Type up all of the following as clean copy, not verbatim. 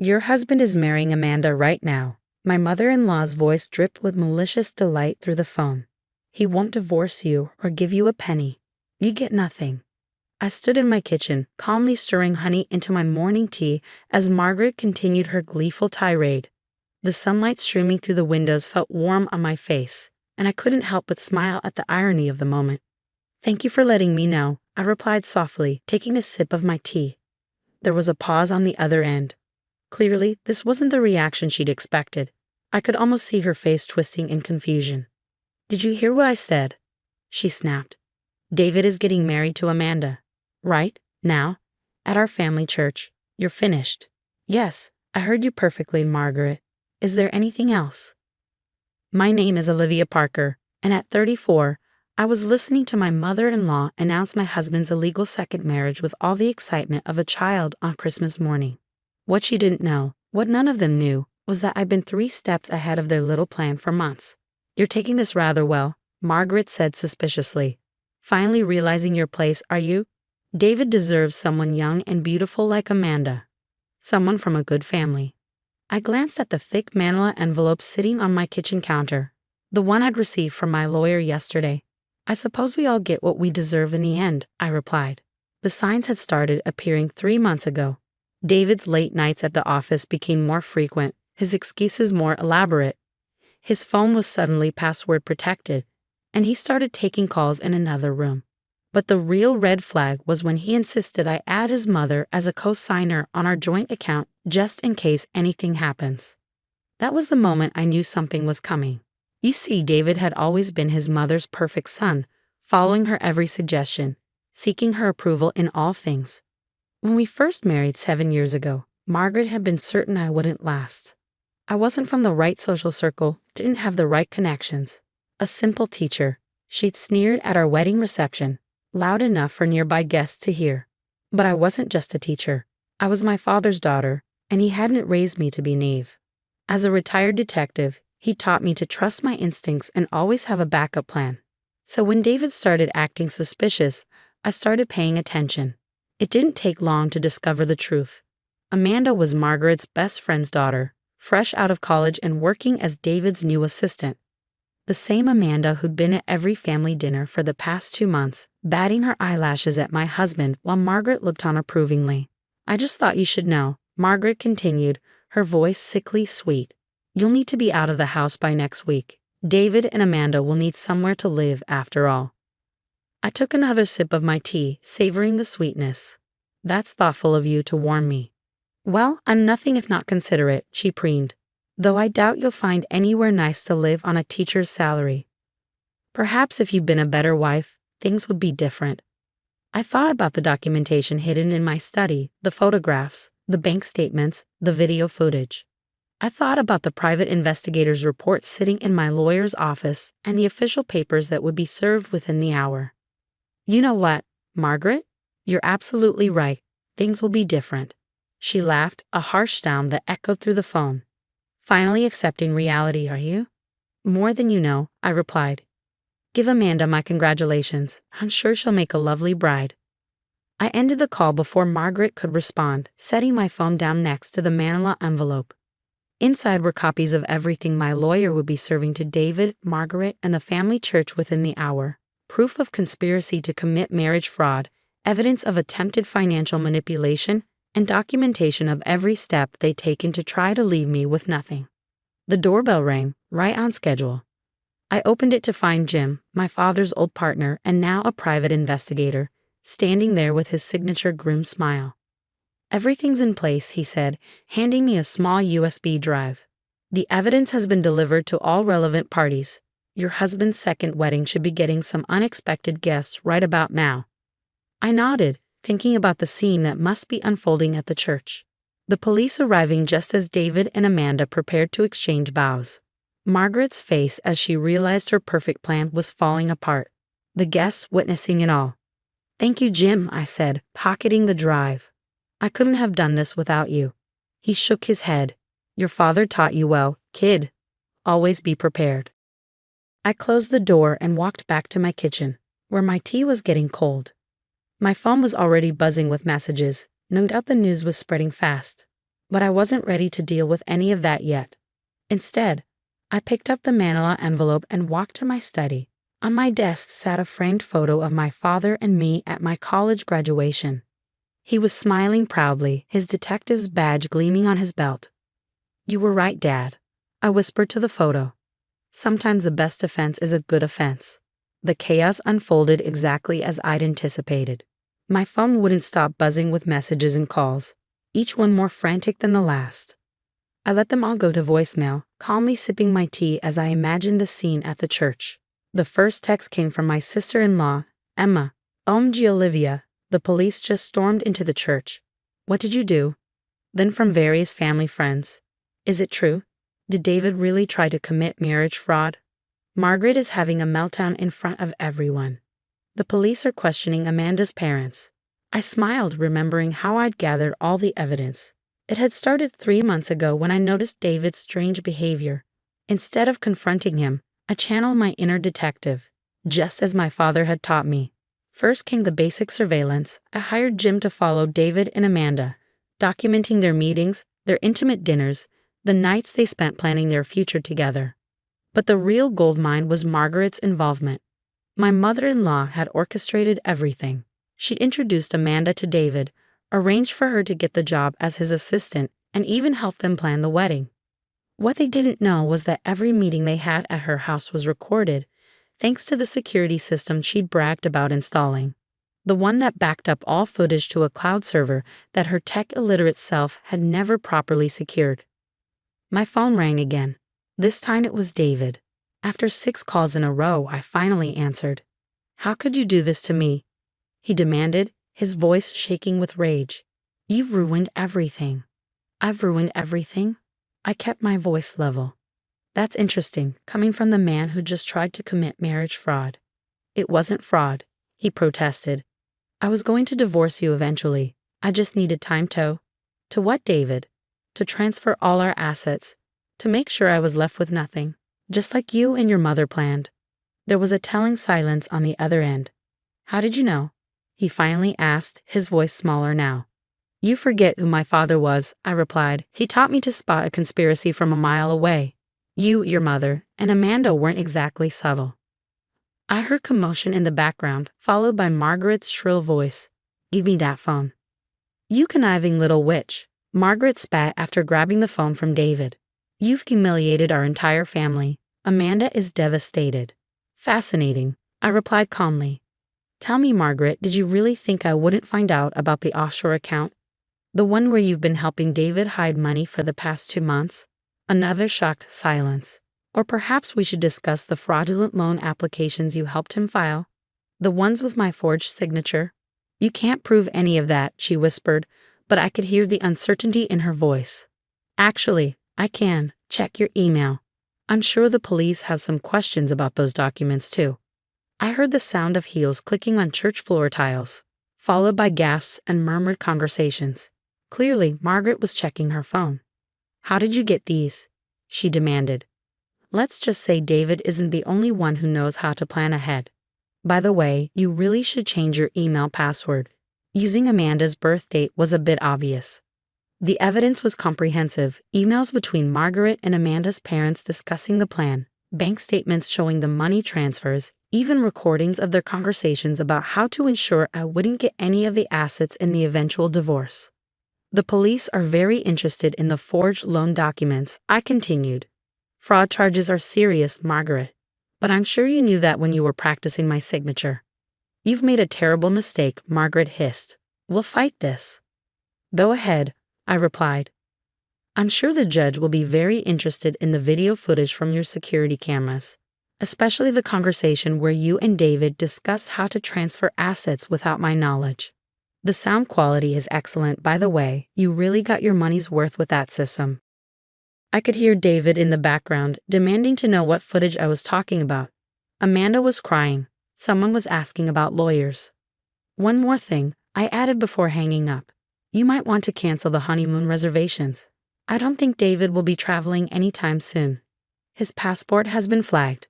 Your husband is marrying Amanda right now. My mother-in-law's voice dripped with malicious delight through the phone. He won't divorce you or give you a penny. You get nothing. I stood in my kitchen, calmly stirring honey into my morning tea as Margaret continued her gleeful tirade. The sunlight streaming through the windows felt warm on my face, and I couldn't help but smile at the irony of the moment. Thank you for letting me know, I replied softly, taking a sip of my tea. There was a pause on the other end. Clearly, this wasn't the reaction she'd expected. I could almost see her face twisting in confusion. Did you hear what I said? She snapped. David is getting married to Amanda. Right, now, at our family church. You're finished. Yes, I heard you perfectly, Margaret. Is there anything else? My name is Olivia Parker, and at 34, I was listening to my mother-in-law announce my husband's illegal second marriage with all the excitement of a child on Christmas morning. What she didn't know, what none of them knew, was that I'd been 3 steps ahead of their little plan for months. You're taking this rather well, Margaret said suspiciously. Finally realizing your place, are you? David deserves someone young and beautiful like Amanda. Someone from a good family. I glanced at the thick manila envelope sitting on my kitchen counter, the one I'd received from my lawyer yesterday. I suppose we all get what we deserve in the end, I replied. The signs had started appearing 3 months ago. David's late nights at the office became more frequent, his excuses more elaborate. His phone was suddenly password protected, and he started taking calls in another room. But the real red flag was when he insisted I add his mother as a co-signer on our joint account just in case anything happens. That was the moment I knew something was coming. You see, David had always been his mother's perfect son, following her every suggestion, seeking her approval in all things. When we first married 7 years ago, Margaret had been certain I wouldn't last. I wasn't from the right social circle, didn't have the right connections. A simple teacher, she'd sneered at our wedding reception, loud enough for nearby guests to hear. But I wasn't just a teacher. I was my father's daughter, and he hadn't raised me to be naive. As a retired detective, he taught me to trust my instincts and always have a backup plan. So when David started acting suspicious, I started paying attention. It didn't take long to discover the truth. Amanda was Margaret's best friend's daughter, fresh out of college and working as David's new assistant. The same Amanda who'd been at every family dinner for the past 2 months, batting her eyelashes at my husband while Margaret looked on approvingly. I just thought you should know, Margaret continued, her voice sickly sweet. You'll need to be out of the house by next week. David and Amanda will need somewhere to live after all. I took another sip of my tea, savoring the sweetness. That's thoughtful of you to warn me. Well, I'm nothing if not considerate, she preened. Though I doubt you'll find anywhere nice to live on a teacher's salary. Perhaps if you'd been a better wife, things would be different. I thought about the documentation hidden in my study, the photographs, the bank statements, the video footage. I thought about the private investigator's report sitting in my lawyer's office and the official papers that would be served within the hour. You know what, Margaret? You're absolutely right. Things will be different. She laughed, a harsh sound that echoed through the phone. Finally accepting reality, are you? More than you know, I replied. Give Amanda my congratulations. I'm sure she'll make a lovely bride. I ended the call before Margaret could respond, setting my phone down next to the manila envelope. Inside were copies of everything my lawyer would be serving to David, Margaret, and the family church within the hour. Proof of conspiracy to commit marriage fraud, evidence of attempted financial manipulation, and documentation of every step they'd taken to try to leave me with nothing. The doorbell rang, right on schedule. I opened it to find Jim, my father's old partner and now a private investigator, standing there with his signature grim smile. Everything's in place, he said, handing me a small USB drive. The evidence has been delivered to all relevant parties. Your husband's second wedding should be getting some unexpected guests right about now. I nodded, thinking about the scene that must be unfolding at the church. The police arriving just as David and Amanda prepared to exchange vows. Margaret's face as she realized her perfect plan was falling apart. The guests witnessing it all. Thank you, Jim, I said, pocketing the drive. I couldn't have done this without you. He shook his head. Your father taught you well, kid. Always be prepared. I closed the door and walked back to my kitchen, where my tea was getting cold. My phone was already buzzing with messages. No doubt the news was spreading fast. But I wasn't ready to deal with any of that yet. Instead, I picked up the manila envelope and walked to my study. On my desk sat a framed photo of my father and me at my college graduation. He was smiling proudly, his detective's badge gleaming on his belt. "You were right, Dad," I whispered to the photo. "Sometimes the best defense is a good offense." The chaos unfolded exactly as I'd anticipated. My phone wouldn't stop buzzing with messages and calls, each one more frantic than the last. I let them all go to voicemail, calmly sipping my tea as I imagined the scene at the church. The first text came from my sister-in-law, Emma. "OMG Olivia, the police just stormed into the church. What did you do?" Then from various family friends. "Is it true? Did David really try to commit marriage fraud? Margaret is having a meltdown in front of everyone. The police are questioning Amanda's parents." I smiled, remembering how I'd gathered all the evidence. It had started 3 months ago when I noticed David's strange behavior. Instead of confronting him, I channeled my inner detective, just as my father had taught me. First came the basic surveillance. I hired Jim to follow David and Amanda, documenting their meetings, their intimate dinners, the nights they spent planning their future together. But the real goldmine was Margaret's involvement. My mother-in-law had orchestrated everything. She introduced Amanda to David, arranged for her to get the job as his assistant, and even helped them plan the wedding. What they didn't know was that every meeting they had at her house was recorded, thanks to the security system she'd bragged about installing. The one that backed up all footage to a cloud server that her tech-illiterate self had never properly secured. My phone rang again. This time it was David. After 6 calls in a row, I finally answered. "How could you do this to me?" he demanded, his voice shaking with rage. "You've ruined everything." "I've ruined everything?" I kept my voice level. "That's interesting, coming from the man who just tried to commit marriage fraud." "It wasn't fraud," he protested. "I was going to divorce you eventually. I just needed time to." "To what, David?" "To transfer all our assets. To make sure I was left with nothing. Just like you and your mother planned." There was a telling silence on the other end. "How did you know?" he finally asked, his voice smaller now. "You forget who my father was," I replied. "He taught me to spot a conspiracy from a mile away. You, your mother, and Amanda weren't exactly subtle." I heard commotion in the background, followed by Margaret's shrill voice. "Give me that phone." "You conniving little witch," Margaret spat after grabbing the phone from David. "You've humiliated our entire family. Amanda is devastated." "Fascinating," I replied calmly. "Tell me, Margaret, did you really think I wouldn't find out about the offshore account? The one where you've been helping David hide money for the past 2 months?" Another shocked silence. "Or perhaps we should discuss the fraudulent loan applications you helped him file? The ones with my forged signature?" "You can't prove any of that," she whispered, but I could hear the uncertainty in her voice. "Actually, I can. Check your email. I'm sure the police have some questions about those documents too." I heard the sound of heels clicking on church floor tiles, followed by gasps and murmured conversations. Clearly, Margaret was checking her phone. "How did you get these?" she demanded. "Let's just say David isn't the only one who knows how to plan ahead. By the way, you really should change your email password. Using Amanda's birth date was a bit obvious." The evidence was comprehensive, emails between Margaret and Amanda's parents discussing the plan, bank statements showing the money transfers, even recordings of their conversations about how to ensure I wouldn't get any of the assets in the eventual divorce. "The police are very interested in the forged loan documents," I continued. "Fraud charges are serious, Margaret. But I'm sure you knew that when you were practicing my signature." "You've made a terrible mistake," Margaret hissed. "We'll fight this." "Go ahead," I replied. "I'm sure the judge will be very interested in the video footage from your security cameras, especially the conversation where you and David discussed how to transfer assets without my knowledge. The sound quality is excellent, by the way. You really got your money's worth with that system." I could hear David in the background, demanding to know what footage I was talking about. Amanda was crying. Someone was asking about lawyers. "One more thing," I added before hanging up. "You might want to cancel the honeymoon reservations. I don't think David will be traveling anytime soon. His passport has been flagged."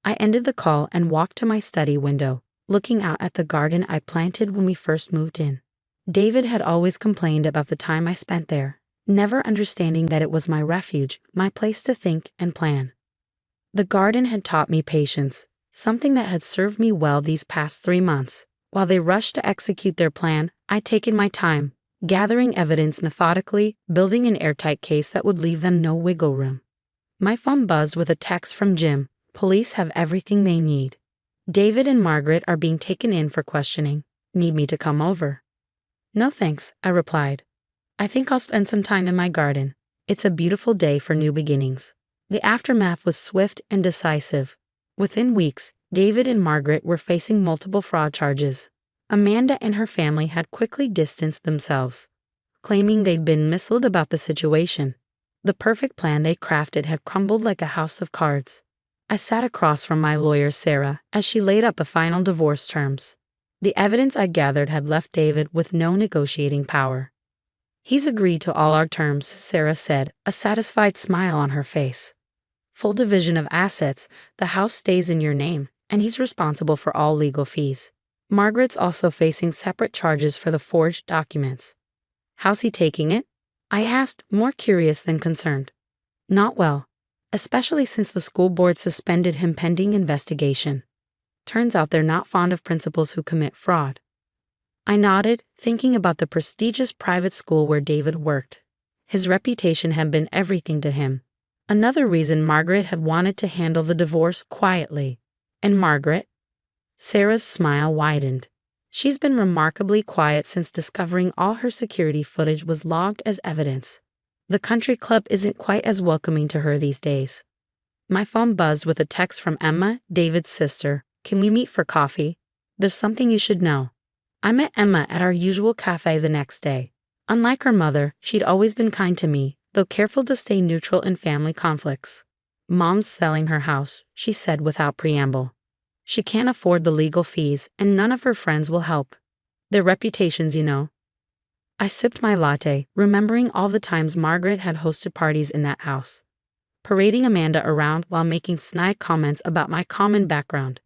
I ended the call and walked to my study window, looking out at the garden I planted when we first moved in. David had always complained about the time I spent there, never understanding that it was my refuge, my place to think and plan. The garden had taught me patience, something that had served me well these past 3 months. While they rushed to execute their plan, I'd taken my time, gathering evidence methodically, building an airtight case that would leave them no wiggle room. My phone buzzed with a text from Jim. Police have everything they need. David and Margaret are being taken in for questioning. Need me to come over? No thanks, I replied. I think I'll spend some time in my garden. It's a beautiful day for new beginnings. The aftermath was swift and decisive. Within weeks, David and Margaret were facing multiple fraud charges. Amanda and her family had quickly distanced themselves, claiming they'd been misled about the situation. The perfect plan they'd crafted had crumbled like a house of cards. I sat across from my lawyer, Sarah, as she laid out the final divorce terms. The evidence I gathered had left David with no negotiating power. He's agreed to all our terms, Sarah said, a satisfied smile on her face. Full division of assets, the house stays in your name, and he's responsible for all legal fees. Margaret's also facing separate charges for the forged documents. How's he taking it? I asked, more curious than concerned. Not well, especially since the school board suspended him pending investigation. Turns out they're not fond of principals who commit fraud. I nodded, thinking about the prestigious private school where David worked. His reputation had been everything to him. Another reason Margaret had wanted to handle the divorce quietly. And Margaret? Sarah's smile widened. She's been remarkably quiet since discovering all her security footage was logged as evidence. The country club isn't quite as welcoming to her these days. My phone buzzed with a text from Emma, David's sister. Can we meet for coffee? There's something you should know. I met Emma at our usual cafe the next day. Unlike her mother, she'd always been kind to me, though careful to stay neutral in family conflicts. Mom's selling her house, she said without preamble. She can't afford the legal fees, and none of her friends will help. Their reputations, you know. I sipped my latte, remembering all the times Margaret had hosted parties in that house, parading Amanda around while making snide comments about my common background.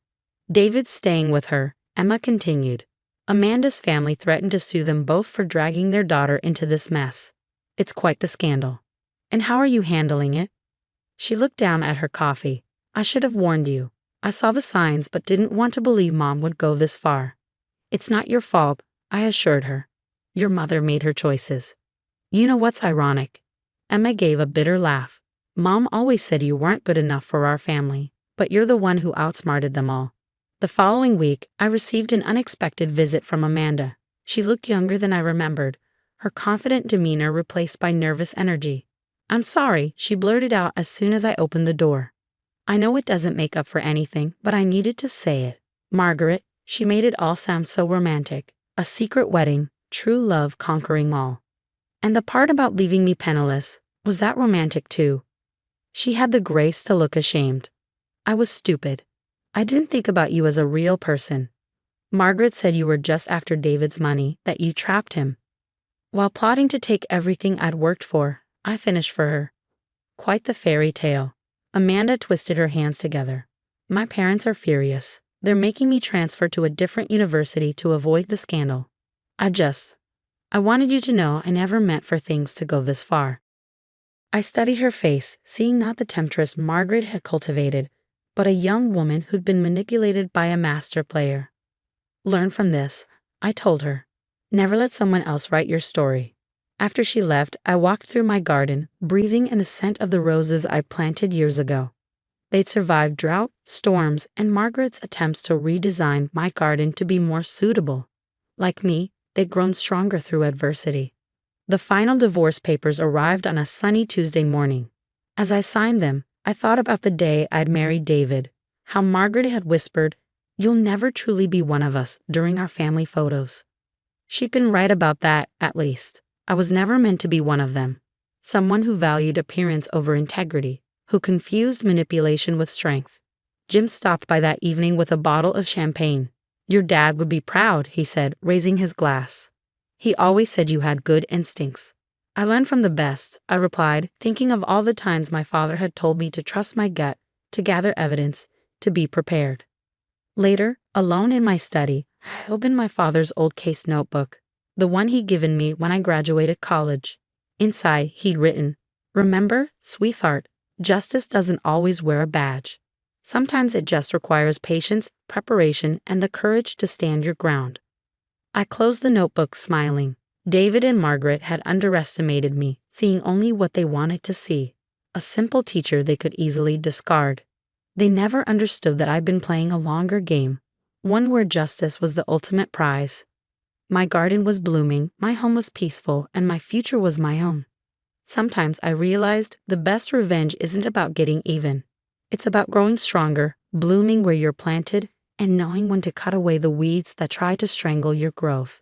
David's staying with her, Emma continued. Amanda's family threatened to sue them both for dragging their daughter into this mess. It's quite the scandal. And how are you handling it? She looked down at her coffee. I should have warned you. I saw the signs but didn't want to believe Mom would go this far. It's not your fault, I assured her. Your mother made her choices. You know what's ironic? Emma gave a bitter laugh. Mom always said you weren't good enough for our family, but you're the one who outsmarted them all. The following week, I received an unexpected visit from Amanda. She looked younger than I remembered, her confident demeanor replaced by nervous energy. I'm sorry, she blurted out as soon as I opened the door. I know it doesn't make up for anything, but I needed to say it. Margaret, she made it all sound so romantic. A secret wedding, true love conquering all. And the part about leaving me penniless, was that romantic too? She had the grace to look ashamed. I was stupid. I didn't think about you as a real person. Margaret said you were just after David's money, that you trapped him. While plotting to take everything I'd worked for, I finished for her. Quite the fairy tale. Amanda twisted her hands together. My parents are furious. They're making me transfer to a different university to avoid the scandal. I wanted you to know I never meant for things to go this far. I studied her face, seeing not the temptress Margaret had cultivated, but a young woman who'd been manipulated by a master player. Learn from this, I told her. Never let someone else write your story. After she left, I walked through my garden, breathing in the scent of the roses I planted years ago. They'd survived drought, storms, and Margaret's attempts to redesign my garden to be more suitable. Like me, they'd grown stronger through adversity. The final divorce papers arrived on a sunny Tuesday morning. As I signed them, I thought about the day I'd married David, how Margaret had whispered, "You'll never truly be one of us," during our family photos. She'd been right about that, at least. I was never meant to be one of them. Someone who valued appearance over integrity, who confused manipulation with strength. Jim stopped by that evening with a bottle of champagne. Your dad would be proud, he said, raising his glass. He always said you had good instincts. I learned from the best, I replied, thinking of all the times my father had told me to trust my gut, to gather evidence, to be prepared. Later, alone in my study, I opened my father's old case notebook, the one he'd given me when I graduated college. Inside, he'd written, "Remember, sweetheart, justice doesn't always wear a badge. Sometimes it just requires patience, preparation, and the courage to stand your ground." I closed the notebook smiling. David and Margaret had underestimated me, seeing only what they wanted to see, a simple teacher they could easily discard. They never understood that I'd been playing a longer game, one where justice was the ultimate prize. My garden was blooming, my home was peaceful, and my future was my own. Sometimes I realized the best revenge isn't about getting even. It's about growing stronger, blooming where you're planted, and knowing when to cut away the weeds that try to strangle your growth.